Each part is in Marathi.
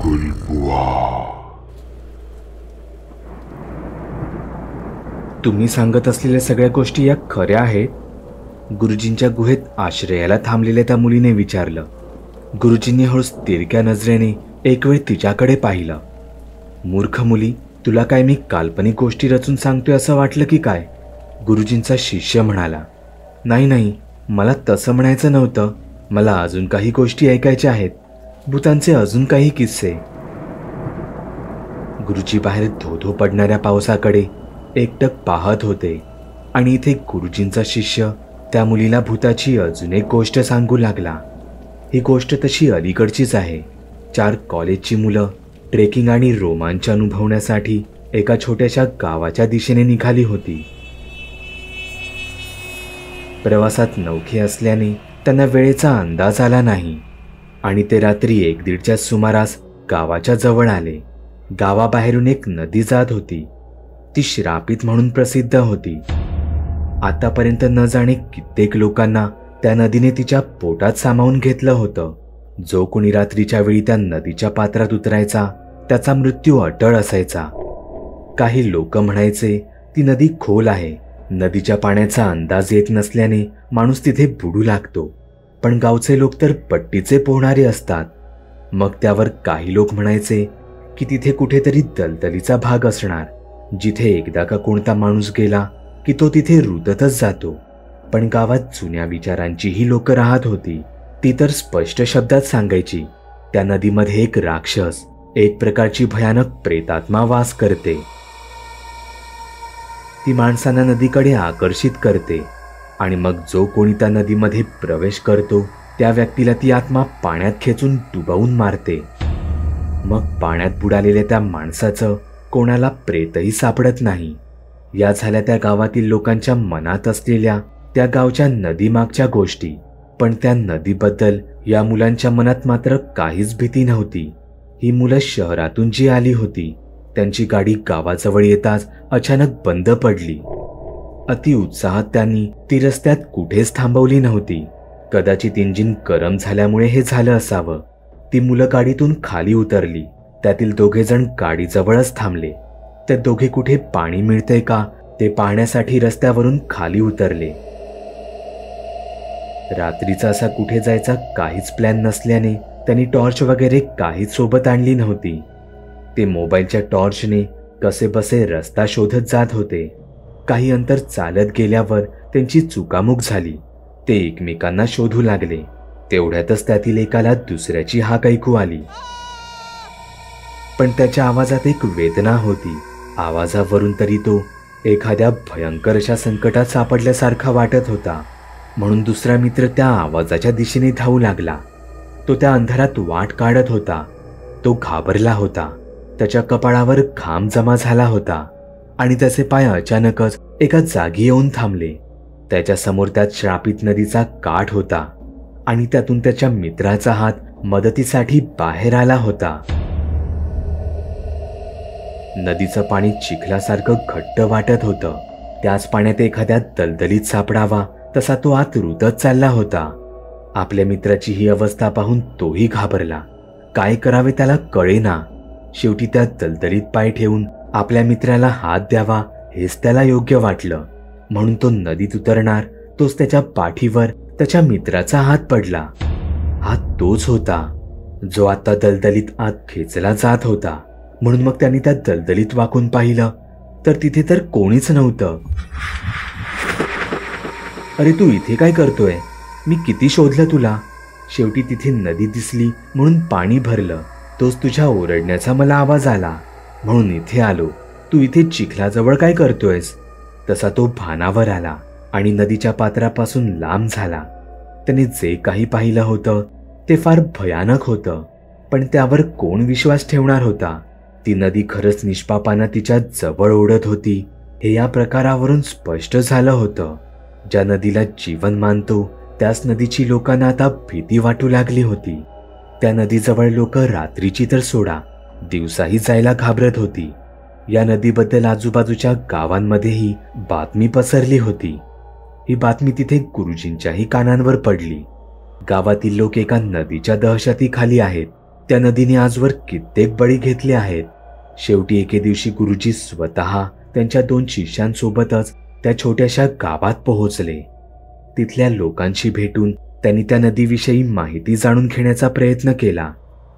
गुलबुवा. तुम्ही सांगत असलेल्या सगळ्या गोष्टी या खऱ्या आहेत? गुरुजींच्या गुहेत आश्रयाला थांबलेल्या त्या मुलीने विचारलं. गुरुजींनी हळूच तिरक्या नजरेने एक वेळ तिच्याकडे पाहिलं. मूर्ख मुली, तुला काय मी काल्पनिक गोष्टी रचून सांगतोय असं वाटलं की काय? गुरुजींचा शिष्य म्हणाला. नाही नाही, मला तसं म्हणायचं नव्हतं. मला अजून काही गोष्टी ऐकायच्या आहेत, भूतांचे अजून काही किस्से. गुरुजी बाहेर धोधो पडणाऱ्या पावसाकडे एकटक पाहत होते आणि इथे गुरुजींचा शिष्य त्या मुलीला भूताची अजून एक गोष्ट सांगू लागला. ही गोष्ट तशी अलीकडचीच आहे. 4 कॉलेजची मुलं ट्रेकिंग आणि रोमांच अनुभवण्यासाठी एका छोट्याशा गावाच्या दिशेने निघाली होती. प्रवासात नवखे असल्याने त्यांना वेळेचा अंदाज आला नाही आणि ते रात्री 1-1:30च्या सुमारास गावाच्या जवळ आले. गावाबाहेरून एक नदी जात होती. ती श्रापित म्हणून प्रसिद्ध होती. आतापर्यंत न जाणे कित्येक लोकांना त्या नदीने तिच्या पोटात सामावून घेतलं होतं. जो कोणी रात्रीच्या वेळी त्या नदीच्या पात्रात उतरायचा त्याचा मृत्यू अटळ असायचा. काही लोक म्हणायचे ती नदी खोल आहे, नदीच्या पाण्याचा अंदाज येत नसल्याने माणूस तिथे बुडू लागतो. पण गावचे लोक तर पट्टीचे पोहणारे असतात. मग त्यावर काही लोक म्हणायचे की तिथे कुठेतरी दलदलीचा भाग असणार, जिथे एकदा का कोणता माणूस गेला की तो तिथे रुततच जातो. पण गावात जुन्या विचारांची ही लोक राहत होती. ती तर स्पष्ट शब्दात सांगायची, त्या नदीमध्ये एक राक्षस, एक प्रकारची भयानक प्रेतात्मा वास करते. ती माणसांना नदीकडे आकर्षित करते आणि मग जो कोणी त्या नदीमध्ये प्रवेश करतो त्या व्यक्तीला ती आत्मा पाण्यात खेचून डुबवून मारते. मग पाण्यात बुडालेल्या त्या माणसाचं कोणाला प्रेतही सापडत नाही. या झाल्या त्या गावातील लोकांच्या मनात असलेल्या त्या गावच्या नदीमागच्या गोष्टी. पण त्या नदीबद्दल या मुलांच्या मनात मात्र काहीच भीती नव्हती. ही मुलं शहरातून जी आली होती त्यांची गाडी गावाजवळ येताच अचानक बंद पडली. अति उत्साहात त्यांनी ती रस्त्यात कुठेच थांबवली नव्हती. कदाचित इंजिन गरम झाल्यामुळे हे झालं असावं. ती मुलं गाडीतून खाली उतरली. त्यातील 2 जण गाडीजवळच थांबले. ते दोघे कुठे पाणी मिळतंय का ते पाहण्यासाठी रस्त्यावरून खाली उतरले. रात्रीचा असा कुठे जायचा काहीच प्लॅन नसल्याने त्यांनी टॉर्च वगैरे काहीच सोबत आणली नव्हती. ते मोबाईलच्या टॉर्चने कसेबसे रस्ता शोधत जात होते. काही अंतर चालत गेल्यावर त्यांची चुकामुक झाली. ते एकमेकांना शोधू लागले. तेवढ्यातच त्यातील एकाला दुसऱ्याची हाक ऐकू आली. पण त्याच्या आवाजात एक वेदना होती. आवाजावरून तरी तो एखाद्या भयंकर अशा संकटात सापडल्यासारखा वाटत होता. म्हणून दुसरा मित्र त्या आवाजाच्या दिशेने धावू लागला. तो त्या अंधारात वाट काढत होता. तो घाबरला होता. त्याच्या कपाळावर घाम जमा झाला होता आणि त्याचे पाय अचानकच एका जागी येऊन थांबले. त्याच्या समोर त्या श्रापित नदीचा काठ होता आणि त्यातून त्याच्या मित्राचा हात मदतीसाठी बाहेर आला होता. नदीचं पाणी चिखलासारखं घट्ट वाटत होतं. त्याच पाण्यात एखाद्या दलदलीत सापडावा तसा तो आत रुतत चालला होता. आपल्या मित्राची ही अवस्था पाहून तोही घाबरला. काय करावे त्याला कळेना. शेवटी त्या दलदलीत पाय ठेवून आपल्या मित्राला हात द्यावा हेच त्याला योग्य वाटलं. म्हणून तो नदीत उतरणार तोच त्याच्या पाठीवर त्याच्या मित्राचा हात पडला. हात तोच होता जो आता दलदलीत आत खेचला जात होता. म्हणून मग त्यांनी त्या दलदलीत वाकून पाहिलं तर तिथे तर कोणीच नव्हतं. अरे तू इथे काय करतोय? मी किती शोधलं तुला. शेवटी तिथे नदी दिसली म्हणून पाणी भरलं. तोच तुझ्या ओरडण्याचा मला आवाज आला म्हणून इथे आलो. तू इथे चिखलाजवळ काय करतोयस? तसा तो भानावर आला आणि नदीच्या पात्रापासून लांब झाला. त्याने जे काही पाहिलं होतं ते फार भयानक होतं. पण त्यावर कोण विश्वास ठेवणार होता? ती नदी खरंच निष्पापानं तिच्या जवळ ओढत होती हे या प्रकारावरून स्पष्ट झालं होतं. ज्या नदीला जीवन मानतो त्याच नदीची लोकांना आता भीती वाटू लागली होती. त्या नदीजवळ लोक रात्रीची तर सोडा, दिवसाही जायला घाबरत होती. या नदीबद्दल आजूबाजूच्या गावांमध्येही बातमी पसरली होती. ही बातमी तिथे गुरुजींच्याही कानांवर पडली. गावातील लोक एका नदीच्या दहशतीखाली आहेत. त्या नदीने आजवर कित्येक बळी घेतले आहेत. शेवटी एके दिवशी गुरुजी स्वतः त्यांच्या 2 शिष्यांसोबतच त्या छोट्याशा गावात पोहोचले. तिथल्या लोकांशी भेटून त्यांनी त्या नदीविषयी माहिती जाणून घेण्याचा प्रयत्न केला.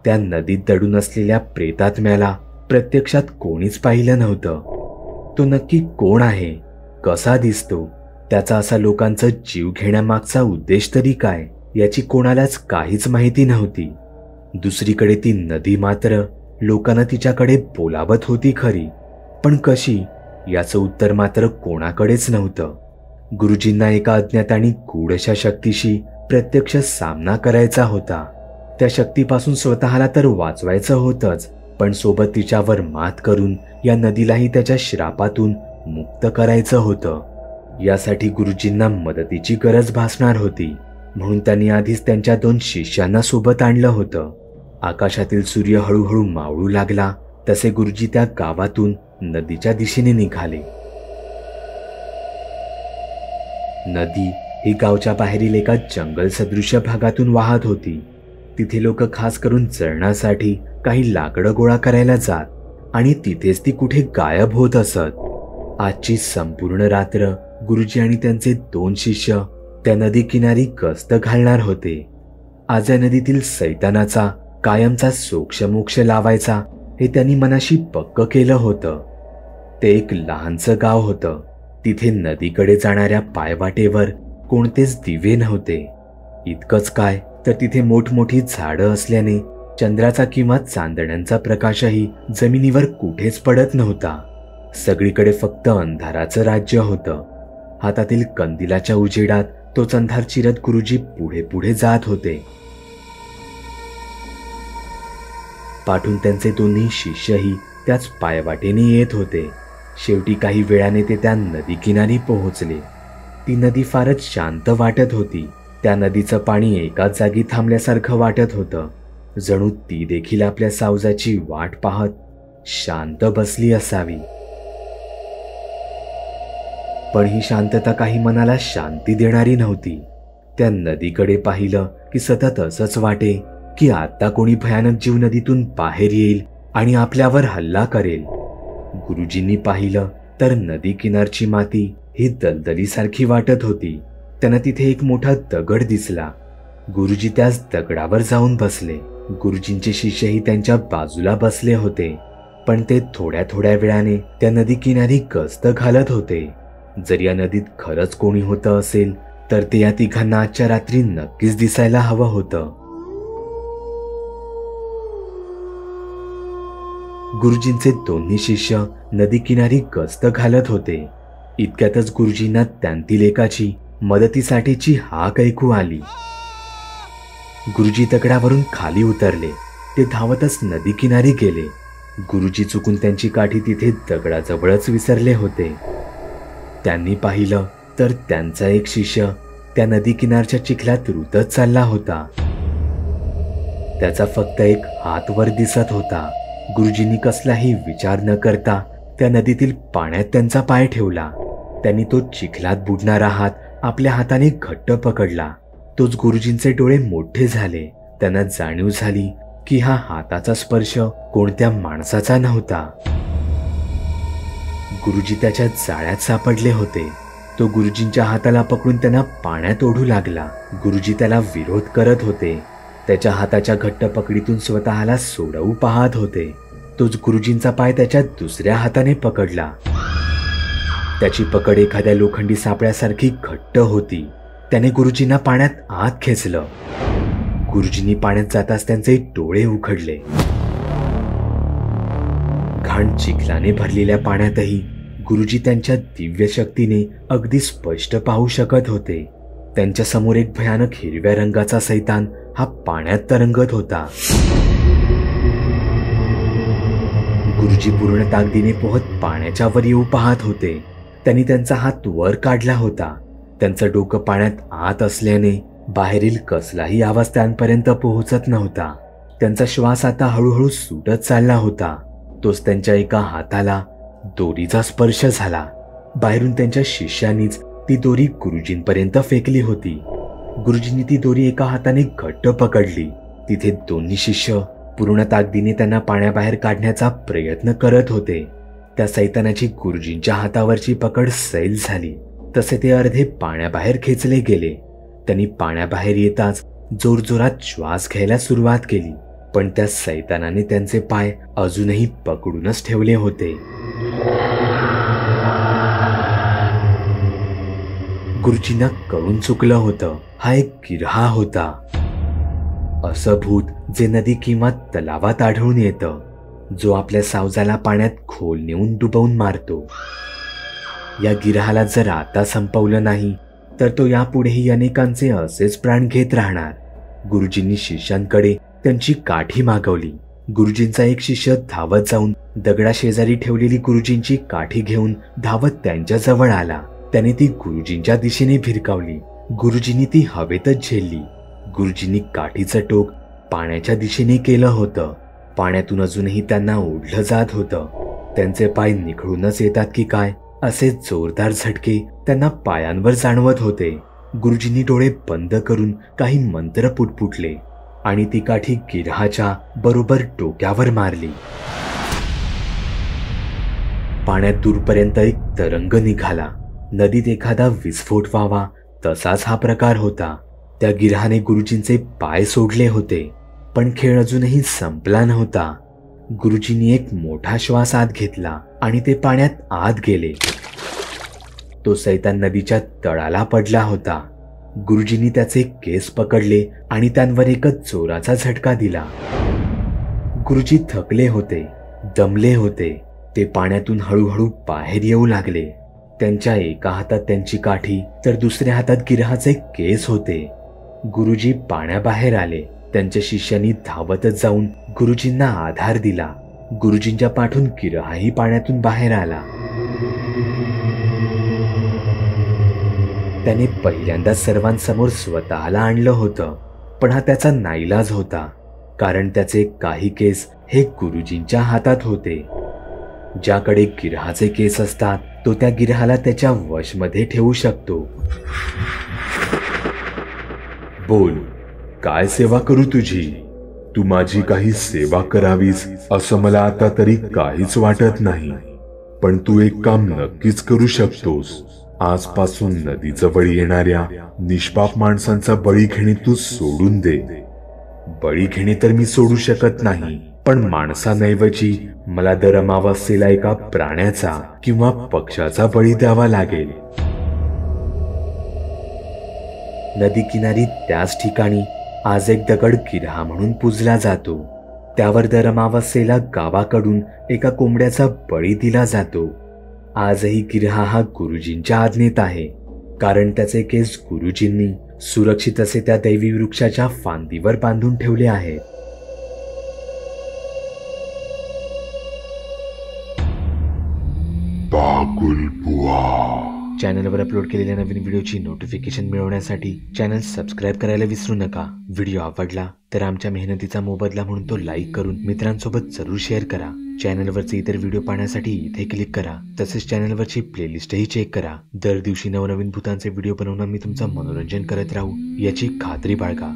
त्या नदीत दडून असलेल्या प्रेतात्म्याला प्रत्यक्षात कोणीच पाहिलं नव्हतं. तो नक्की कोण आहे, कसा दिसतो, त्याचा असा लोकांचा जीव घेण्यामागचा उद्देश तरी काय, याची कोणालाच काहीच माहिती नव्हती. दुसरीकडे ती नदी मात्र लोकांना तिच्याकडे बोलावत होती खरी, पण कशी याचं उत्तर मात्र कोणाकडेच नव्हतं. गुरुजींना एका अज्ञात आणि गूढ अशा शक्तीशी प्रत्यक्ष सामना करायचा होता. त्या शक्तीपासून स्वतःला तर वाचवायचं होतंच, पण सोबत तिच्यावर मात करून या नदीलाही त्याच्या श्रापातून मुक्त करायचं होतं. यासाठी गुरुजींना मदतीची गरज भासणार होती, म्हणून त्यांनी आधीच त्यांच्या 2 शिष्यांना सोबत आणलं होतं. आकाशातील सूर्य हळूहळू मावळू लागला तसे गुरुजी त्या गावातून नदीच्या दिशेने निघाले. नदी ही गावच्या बाहेरील एका जंगल सदृश्य भागातून वाहत होती. तिथे लोक खास करून जळणासाठी काही लाकडं गोळा करायला जात आणि तिथेच ती कुठे गायब होत असत. आजची संपूर्ण रात्र गुरुजी आणि त्यांचे 2 शिष्य त्या नदी किनारी गस्त घालणार होते. आज या नदीतील सैतानाचा कायमचा सोक्षमोक्ष लावायचा हे त्यांनी मनाशी पक्क केलं होतं. ते एक लहानसं गाव होतं. तिथे नदीकडे जाणाऱ्या पायवाटेवर कोणतेच दिवे नव्हते. इतकंच काय तर तिथे मोठमोठी झाडं असल्याने चंद्राचा किंवा चांदण्यांचा प्रकाशही जमिनीवर कुठेच पडत नव्हता. सगळीकडे फक्त अंधाराचं राज्य होतं. हातातील कंदिलाच्या उजेडात तोच अंधार चिरत गुरुजी पुढे पुढे जात होते. पाठून त्यांचे 2 शिष्यही त्याच पायवाटेने येत होते. शेवटी काही वेळाने ते त्या नदी किनारी पोहोचले. ती नदी फारच शांत वाटत होती. त्या नदीचं पाणी एकाच जागी थांबल्यासारखं वाटत होतं. जणू ती देखील आपल्या सावजाची वाट पाहत शांत बसली असावी. पण ही शांतता काही मनाला शांती देणारी नव्हती. त्या नदीकडे पाहिलं की सतत असंच वाटे की आता कोणी भयानक जीव नदीतून बाहेर येईल आणि आपल्यावर हल्ला करेल. गुरुजींनी पाहिलं तर नदी किनारची माती ही दलदलीसारखी वाटत होती. त्यांना तिथे एक मोठा दगड दिसला. गुरुजी त्याच दगडावर जाऊन बसले. गुरुजींचे शिष्यही त्यांच्या बाजूला बसले होते, पण ते थोड्या थोड्या वेळाने त्या नदी किनारी गस्त घालत होते. जर या नदीत खरंच कोणी होतं असेल तर ते या तिघांना आजच्या रात्री नक्कीच दिसायला हवं होतं. गुरुजींचे 2 शिष्य नदी किनारी गस्त घालत होते. इतक्यातच गुरुजींना त्यांतील एकाची मदतीसाठीची हाक ऐकू आली. गुरुजी दगडावरून खाली उतरले. ते धावतच नदी किनारी गेले. गुरुजी चुकून त्यांची काठी तिथे दगडाजवळच विसरले होते. त्यांनी पाहिलं तर त्यांचा एक शिष्य त्या नदी किनारच्या चिखलात रुतत चालला होता. त्याचा फक्त एक हात वर दिसत होता. गुरुजींनी कसलाही विचार न करता त्या नदीतील पाण्यात त्यांचा पाय ठेवला. त्यांनी तो चिखलात बुडणारा हात आपल्या हाताने घट्ट पकडला. तोच गुरुजींचे डोळे मोठे झाले. त्यांना जाणीव झाली की हा हाताचा स्पर्श कोणत्या माणसाचा नव्हता. गुरुजी त्याच्या जाळ्यात सापडले होते. तो गुरुजींच्या हाताला पकडून त्यांना पाण्यात ओढू लागला. गुरुजी त्याला विरोध करत होते. त्याच्या हाताच्या घट्ट पकडीतून स्वतःला सोडवू पाहत होते. तोच गुरुजींचा पाय त्याच्या दुसऱ्या हाताने पकडला. त्याची पकड एखाद्या लोखंडी सापळ्यासारखी घट्ट होती. त्याने गुरुजींना पाण्यात आत खेचलं. गुरुजींनी पाण्यात जाताच त्यांचे डोळे उघडले. घाण चिखलाने भरलेल्या पाण्यातही गुरुजी त्यांच्या दिव्य शक्तीने अगदी स्पष्ट पाहू शकत होते. त्यांच्या समोर एक भयानक हिरव्या रंगाचा सैतान हा पाण्यात तरंगत होता. गुरुजी पूर्ण ताकदीने पोहत पाण्याच्या वर येऊ पाहत होते. त्यांनी त्यांचा हात वर काढला होता. त्यांचं डोकं पाण्यात आत असल्याने बाहेरील कसलाही आवाज त्यांपर्यंत पोहोचत नव्हता. त्यांचा श्वास आता हळूहळू सुटत चालला होता. तोच त्यांच्या एका हाताला दोरीचा स्पर्श झाला. बाहेरून त्यांच्या शिष्यांनीच ती दोरी गुरुजींपर्यंत फेकली होती. गुरुजींनी ती दोरी एका हाताने घट्ट पकडली. तिथे 2 शिष्य पूर्ण ताकदीने त्यांना पाण्याबाहेर काढण्याचा प्रयत्न करत होते. त्या सैतानाची गुरुजींच्या हातावरची पकड सैल झाली. तसे ते अर्धे पाण्याबाहेर खेचले गेले. त्यांनी पाण्याबाहेर येताच जोरजोरात श्वास घ्यायला सुरुवात केली, पण त्या सैतानाने त्यांचे पाय अजूनही पकडूनच ठेवले होते. गुरुजींना कळून चुकलं होतं, हा एक गिरहा होता. असं भूत जे नदी किंवा तलावात आढळून येतं, जो आपल्या सावजाला पाण्यात खोल नेऊन डुबवून मारतो. या गिरहाला जर आता संपवलं नाही तर तो यापुढेही अनेकांचे असेच प्राण घेत राहणार. गुरुजींनी शिष्यांकडे त्यांची काठी मागवली. गुरुजींचा एक शिष्य धावत जाऊन दगडाशेजारी ठेवलेली गुरुजींची काठी घेऊन धावत त्यांच्या जवळ आला. त्याने ती गुरुजींच्या दिशेने भिरकावली. गुरुजींनी ती हवेतच झेलली. गुरुजींनी काठीचं टोक पाण्याच्या दिशेने केलं होतं. पाण्यातून अजूनही त्यांना ओढलं जात होतं. त्यांचे पाय निखळूनच येतात की काय असे जोरदार झटके त्यांना पायांवर जाणवत होते. गुरुजींनी डोळे बंद करून काही मंत्र पुटपुटले आणि ती काठी गिरहाच्या बरोबर डोक्यावर मारली. पाण्यात दूरपर्यंत एक तरंग निघाला. नदीत एखादा विस्फोट व्हावा तसाच हा प्रकार होता. त्या गिरहाने गुरुजींचे पाय सोडले होते, पण खेळ अजूनही संपला नव्हता. गुरुजींनी एक मोठा श्वास आत घेतला आणि ते पाण्यात आत गेले. तो सैतान नदीच्या तळाला पडला होता. गुरुजींनी त्याचे केस पकडले आणि त्यांवर एकच जोराचा झटका दिला. गुरुजी थकले होते, दमले होते. ते पाण्यातून हळूहळू बाहेर येऊ लागले. त्यांच्या एका हातात त्यांची काठी तर दुसऱ्या हातात गिरहाचे केस होते. गुरुजी पाण्याबाहेर आले. त्यांच्या शिष्यांनी धावतच जाऊन गुरुजींना आधार दिला. गुरुजींच्या पाठून गिरहाही पाण्यातून बाहेर आला. त्याने पहिल्यांदा सर्वांसमोर स्वतःला आणलं होतं, पण हा त्याचा नाईलाज होता, कारण त्याचे काही केस हे गुरुजींच्या हातात होते. ज्याकडे गिरहाचे केस असतात तो त्या गिरहाला त्याच्या वशमध्ये ठेवू शकतो. बोल, काय सेवा करू तुझी? तू माझी काही सेवा करावीस असं मला आता तरी काहीच वाटत नाही, पण तू एक काम नक्कीच करू शकतोस. आजपासून नदीजवळ येणाऱ्या निष्पाप माणसांचा बळी घेणे तू सोडून दे. बळी घेणे तर मी सोडू शकत नाही, पण माणसांऐवजी मला दर अमावास्येला एका प्राण्याचा किंवा पक्ष्याचा बळी द्यावा लागेल. नदी किनारी त्याच ठिकाणी आज एक दगड गिरहा म्हणून पूजला जातो. त्यावर दर अमावास्येला गावाकडून एका कोंबड्याचा बळी दिला जातो. आजही गिरहा हा गुरुजींच्या आज्ञेत आहे, कारण त्याचे केस गुरुजींनी सुरक्षित असे त्या दैवी वृक्षाच्या फांदीवर बांधून ठेवले आहेत. बागुल बुवा. चॅनलवर अपलोड केलेल्या नवीन व्हिडिओची नोटिफिकेशन मिळवण्यासाठी चॅनल सबस्क्राईब करायला विसरू नका. व्हिडिओ आवडला तर आमच्या मेहनतीचा मोबदला म्हणून तो लाईक करून मित्रांसोबत जरूर शेअर करा. चॅनलवरचे इतर व्हिडिओ पाहण्यासाठी इथे क्लिक करा. तसेच चॅनलवरची प्लेलिस्टही चेक करा. दर दिवशी नवनवीन भूतांचे व्हिडिओ बनवून मी तुमचं मनोरंजन करत राहू याची खात्री बाळगा.